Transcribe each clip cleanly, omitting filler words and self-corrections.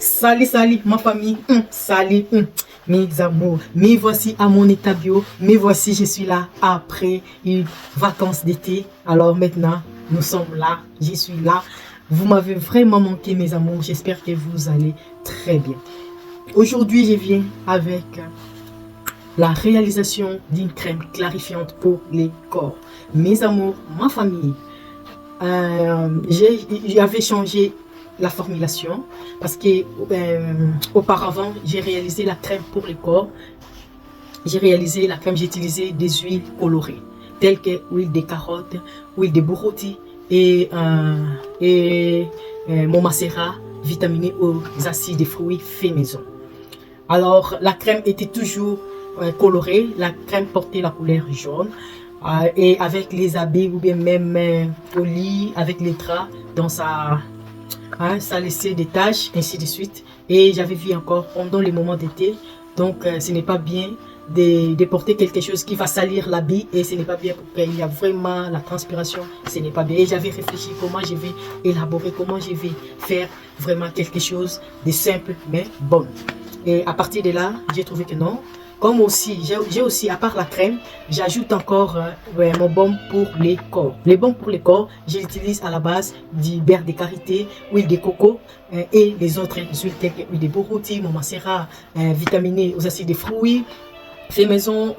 Salut, salut ma famille, salut mes amours. Me voici à mon état bio, me voici, je suis là après une vacances d'été. Alors maintenant, nous sommes là, je suis là. Vous m'avez vraiment manqué mes amours, j'espère que vous allez très bien. Aujourd'hui, je viens avec la réalisation d'une crème clarifiante pour les corps. Mes amours, ma famille, j'avais changé la formulation parce que auparavant j'ai réalisé la crème pour les corps. J'ai utilisé des huiles colorées telles que huile de carotte, huile de bourroti et mon macérat vitaminé aux acides de fruits fait maison. Alors la crème était toujours colorée, la crème portait la couleur jaune et avec les habits ou bien même au lit avec les draps dans ça laissait des taches, ainsi de suite. Et j'avais vu encore pendant les moments d'été, donc ce n'est pas bien de porter quelque chose qui va salir l'habit et ce n'est pas bien pour qu'il y a vraiment la transpiration, ce n'est pas bien. Et j'avais réfléchi comment je vais élaborer, comment je vais faire vraiment quelque chose de simple mais bon. Et à partir de là, j'ai trouvé que non. Comme aussi, j'ai aussi, à part la crème, j'ajoute encore mon baume pour les corps. Le baume pour les corps, je l'utilise à la base du beurre de karité, huile de coco et les autres huiles telles que huile de bourroti, mon macérat vitaminé aux acides de fruits, fait maison,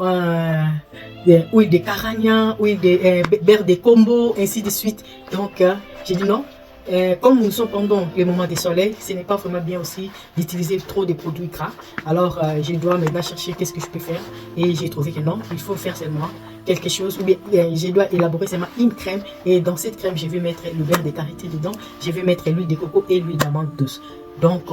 huile de caragna, huile de beurre de combo, ainsi de suite. Donc, j'ai dit non. Comme nous sommes pendant les moments de soleil, ce n'est pas vraiment bien aussi d'utiliser trop de produits gras. Alors je dois maintenant chercher qu'est-ce que je peux faire. Et j'ai trouvé que non, il faut faire seulement quelque chose. Ou bien je dois élaborer seulement une crème. Et dans cette crème, je vais mettre le beurre de karité dedans. Je vais mettre l'huile de coco et l'huile d'amande douce. Donc,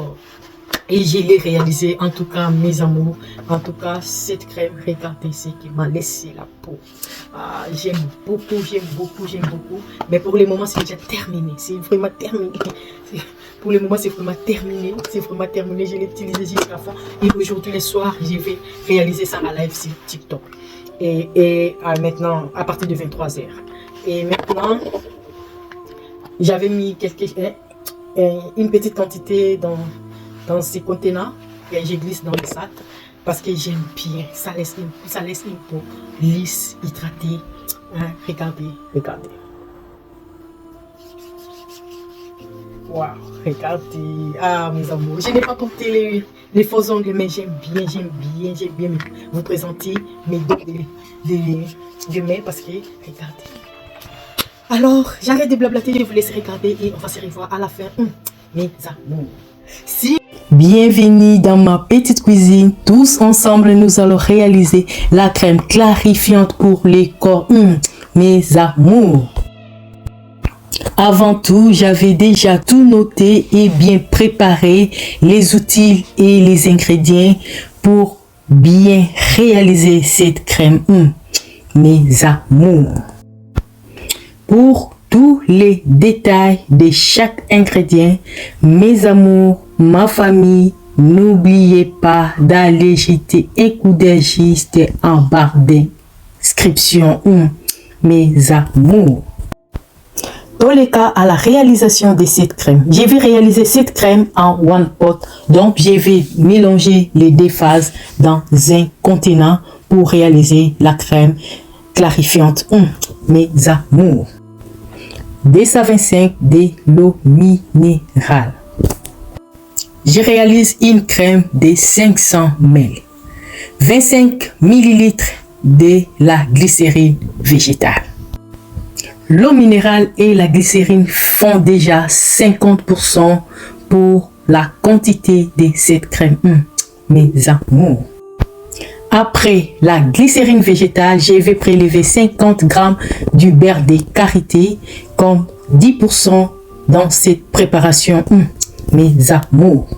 et je l'ai réalisé, en tout cas mes amours. En tout cas, cette crème, regardez ce qui m'a laissé la peau. J'aime beaucoup. Mais pour le moment, c'est déjà terminé. C'est vraiment terminé. Pour le moment, c'est vraiment terminé. Je l'ai utilisé jusqu'à la fin. Et aujourd'hui, le soir, je vais réaliser ça à live sur TikTok. Et maintenant, à partir de 23h. Et maintenant, j'avais mis une petite quantité dans ces contenants et je glisse dans le sac parce que j'aime bien. Ça laisse une peau lisse, hydratée. Regardez. Waouh, regardez. Mes amours, je n'ai pas porté les faux ongles, mais j'aime bien vous présenter mes dos de main parce que regardez. Alors, j'arrête de blablater, je vous laisse regarder et on va se revoir à la fin, mes amours. Bienvenue dans ma petite cuisine. Tous ensemble, nous allons réaliser la crème clarifiante pour les corps, mes amours. Avant tout, j'avais déjà tout noté et bien préparé les outils et les ingrédients pour bien réaliser cette crème, mes amours. Pour tous les détails de chaque ingrédient, mes amours, ma famille, n'oubliez pas d'aller jeter un coup d'œil juste en barre d'inscription, mes amours. Dans le cas à la réalisation de cette crème, je vais réaliser cette crème en one pot. Donc, je vais mélanger les deux phases dans un contenant pour réaliser la crème clarifiante, mes amours. 225 de l'eau minérale. Je réalise une crème de 500 ml. 25 ml de la glycérine végétale. L'eau minérale et la glycérine font déjà 50% pour la quantité de cette crème, mes amours. Après la glycérine végétale, je vais prélever 50 g du beurre de karité comme 10% dans cette préparation, mes amours.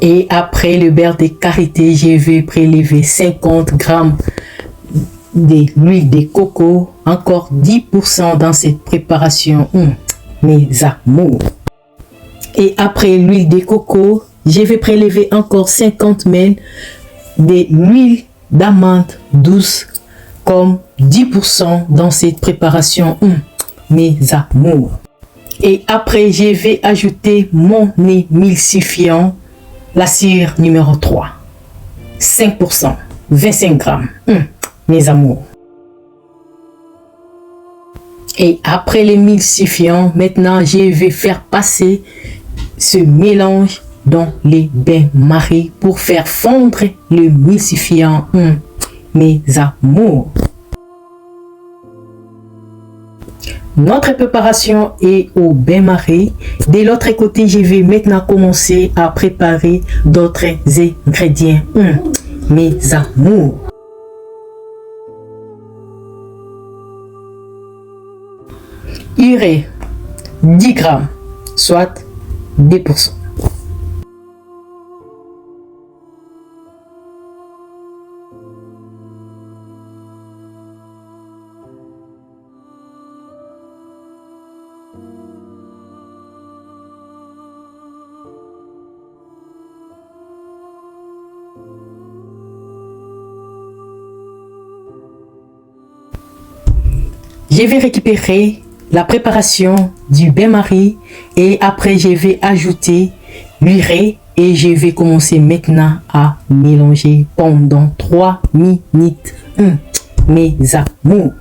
Et après le beurre de karité, je vais prélever 50 g de l'huile de coco, encore 10% dans cette préparation, mes amours. Et après l'huile de coco, je vais prélever encore 50 ml de l'huile d'amande douce comme 10% dans cette préparation, mes amours. Et après, je vais ajouter mon émulsifiant, la cire numéro 3. 5%, 25 grammes, mes amours. Et après l'émulsifiant, maintenant, je vais faire passer ce mélange dans les bains-maries pour faire fondre l'émulsifiant, mes amours. Notre préparation est au bain-marie. De l'autre côté, je vais maintenant commencer à préparer d'autres ingrédients, mes amours. Urée, 10 grammes, soit 2%. Je vais récupérer la préparation du bain-marie et après je vais ajouter l'urée et je vais commencer maintenant à mélanger pendant 3 minutes. Mes amours.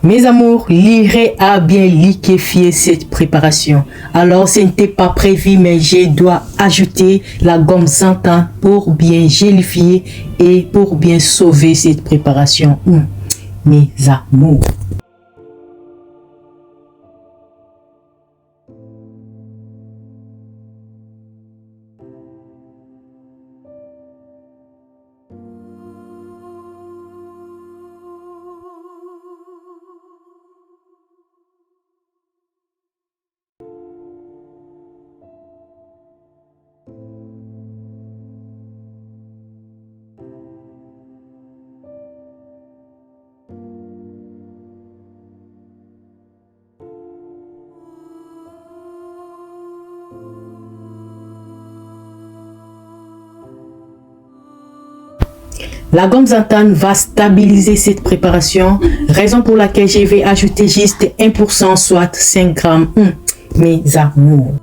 Mes amours, l'urée a bien liquéfié cette préparation. Alors ce n'était pas prévu mais je dois ajouter la gomme xanthane pour bien gélifier et pour bien sauver cette préparation. Mes amours. La gomme xanthane va stabiliser cette préparation, raison pour laquelle je vais ajouter juste 1%, soit 5 grammes, mes amours.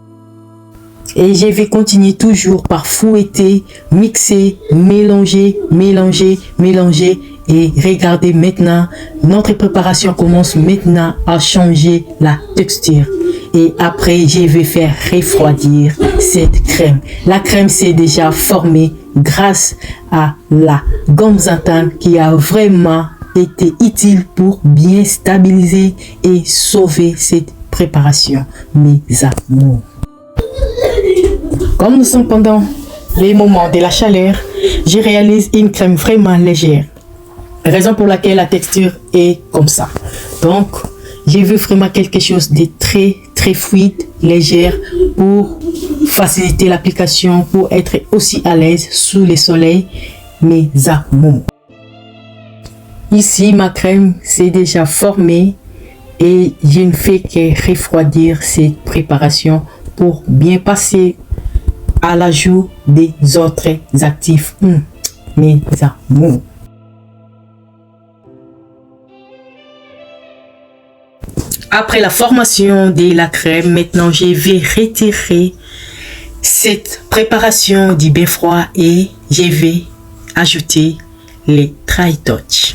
Et je vais continuer toujours par fouetter, mixer, mélanger, mélanger, mélanger. Et regardez maintenant, notre préparation commence maintenant à changer la texture. Et après, je vais faire refroidir cette crème. La crème s'est déjà formée grâce à la gomme xanthane qui a vraiment été utile pour bien stabiliser et sauver cette préparation, mes amours. Comme nous sommes pendant les moments de la chaleur, je réalise une crème vraiment légère. Raison pour laquelle la texture est comme ça. Donc, je veux vraiment quelque chose de très fluide, légère pour faciliter l'application, pour être aussi à l'aise sous le soleil, mes amours. Ici, ma crème s'est déjà formée et je ne fais que refroidir cette préparation pour bien passer à l'ajout des autres actifs, mes amours. Après la formation de la crème, maintenant je vais retirer cette préparation du bain froid et je vais ajouter les dry touch.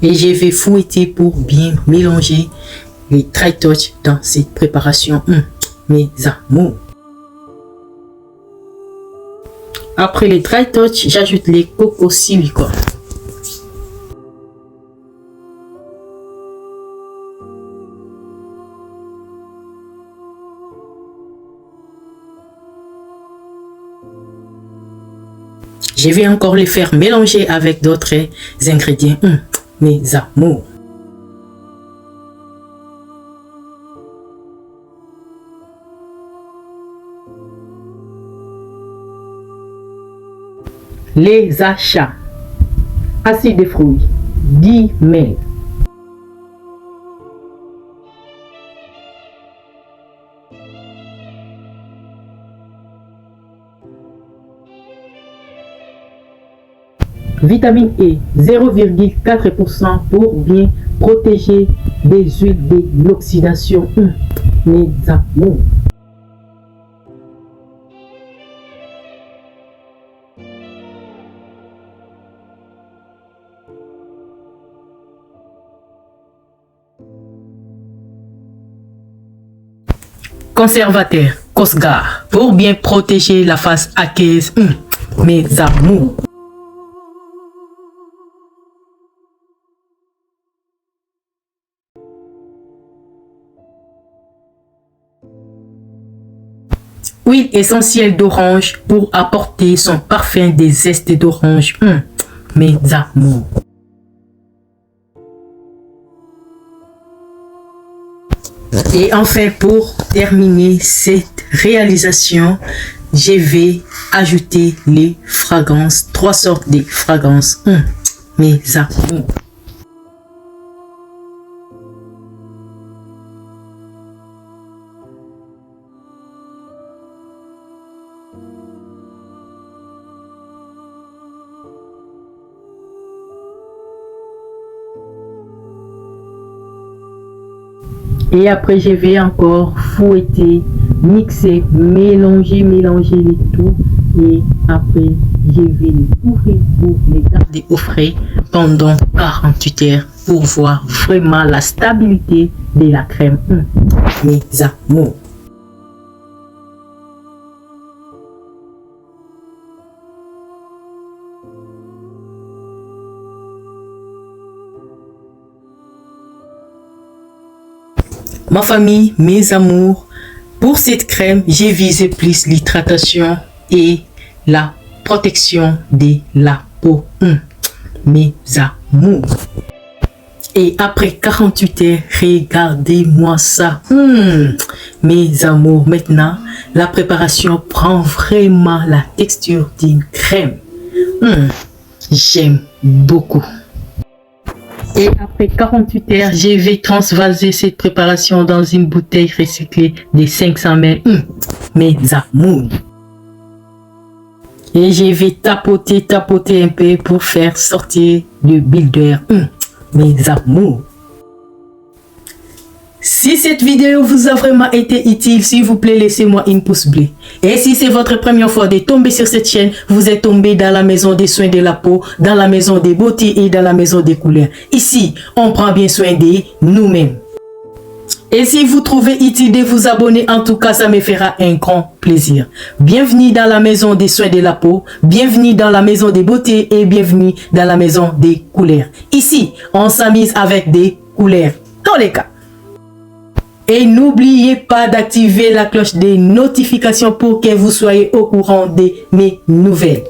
Et je vais fouetter pour bien mélanger les dry touch dans cette préparation, mes amours. Après les dry touch, j'ajoute les coco silicone. Je vais encore les faire mélanger avec d'autres ingrédients, mes amours. Les achats. Acide de fruits, 10 ml. Vitamine E, 0,4% pour bien protéger des huiles de l'oxydation. Mes amours. Conservateur, Cosgar, pour bien protéger la face aqueuse. Mes amours. Huile essentielle d'orange pour apporter son parfum des zestes d'orange. Mes amours. Et enfin, pour terminer cette réalisation, je vais ajouter les fragrances, 3 sortes de fragrances. Mes amours. Et après, je vais encore fouetter, mixer, mélanger le tout. Et après, je vais les couvrir pour les garder au frais pendant 48 heures pour voir vraiment la stabilité de la crème. Mes amours. Ma famille, mes amours, pour cette crème, j'ai visé plus l'hydratation et la protection de la peau. Mes amours. Et après 48 heures, regardez-moi ça. Mes amours, maintenant, la préparation prend vraiment la texture d'une crème. J'aime beaucoup. Et après 48 heures, je vais transvaser cette préparation dans une bouteille recyclée de 500 ml. Mes amours. Et je vais tapoter un peu pour faire sortir le builder. Mes amours. Si cette vidéo vous a vraiment été utile, s'il vous plaît, laissez-moi un pouce bleu. Et si c'est votre première fois de tomber sur cette chaîne, vous êtes tombé dans la maison des soins de la peau, dans la maison des beautés et dans la maison des couleurs. Ici, on prend bien soin de nous-mêmes. Et si vous trouvez utile de vous abonner, en tout cas, ça me fera un grand plaisir. Bienvenue dans la maison des soins de la peau, bienvenue dans la maison des beautés et bienvenue dans la maison des couleurs. Ici, on s'amuse avec des couleurs, dans les cas. Et n'oubliez pas d'activer la cloche des notifications pour que vous soyez au courant de mes nouvelles.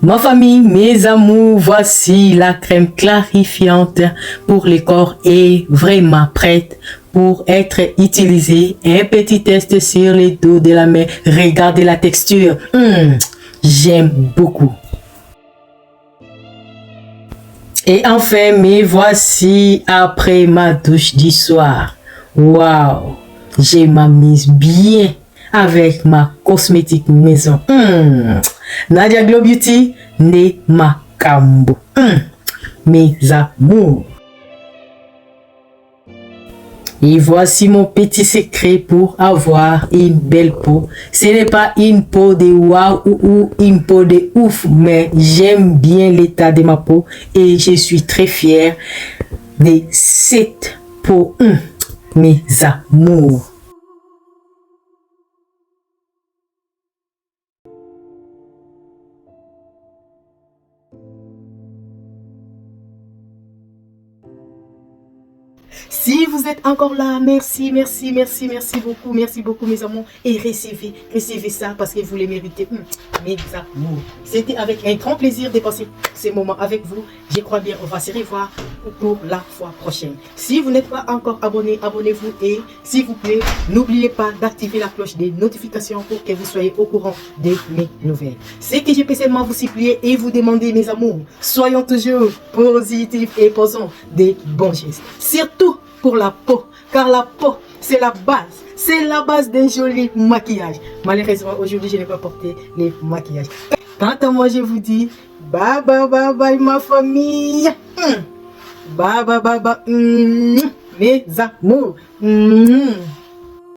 Ma famille, mes amours, voici la crème clarifiante pour le corps est vraiment prête pour être utilisée. Un petit test sur le dos de la main. Regardez la texture. J'aime beaucoup. Et enfin, me voici après ma douche du soir. Waouh, je m'amuse bien avec ma cosmétique maison. Nadia Glow Beauty, ne Makambo. Mes amours. Et voici mon petit secret pour avoir une belle peau. Ce n'est pas une peau de waouh ou une peau de ouf, mais j'aime bien l'état de ma peau et je suis très fière de cette peau. Mes amours. Si vous êtes encore là, merci beaucoup mes amours. Et recevez ça parce que vous les méritez. Mes amours. C'était avec un grand plaisir de passer ces moments avec vous. Je crois bien, on va se revoir pour la fois prochaine. Si vous n'êtes pas encore abonné, abonnez-vous et s'il vous plaît, n'oubliez pas d'activer la cloche des notifications pour que vous soyez au courant de mes nouvelles. C'est que je peux seulement vous supplier et vous demander mes amours. Soyons toujours positifs et posons des bons gestes. Surtout pour la peau, car la peau, c'est la base. C'est la base d'un joli maquillage. Malheureusement, aujourd'hui, je n'ai pas porté les maquillages. Quant à moi, je vous dis bye ma famille. Bye mes amours.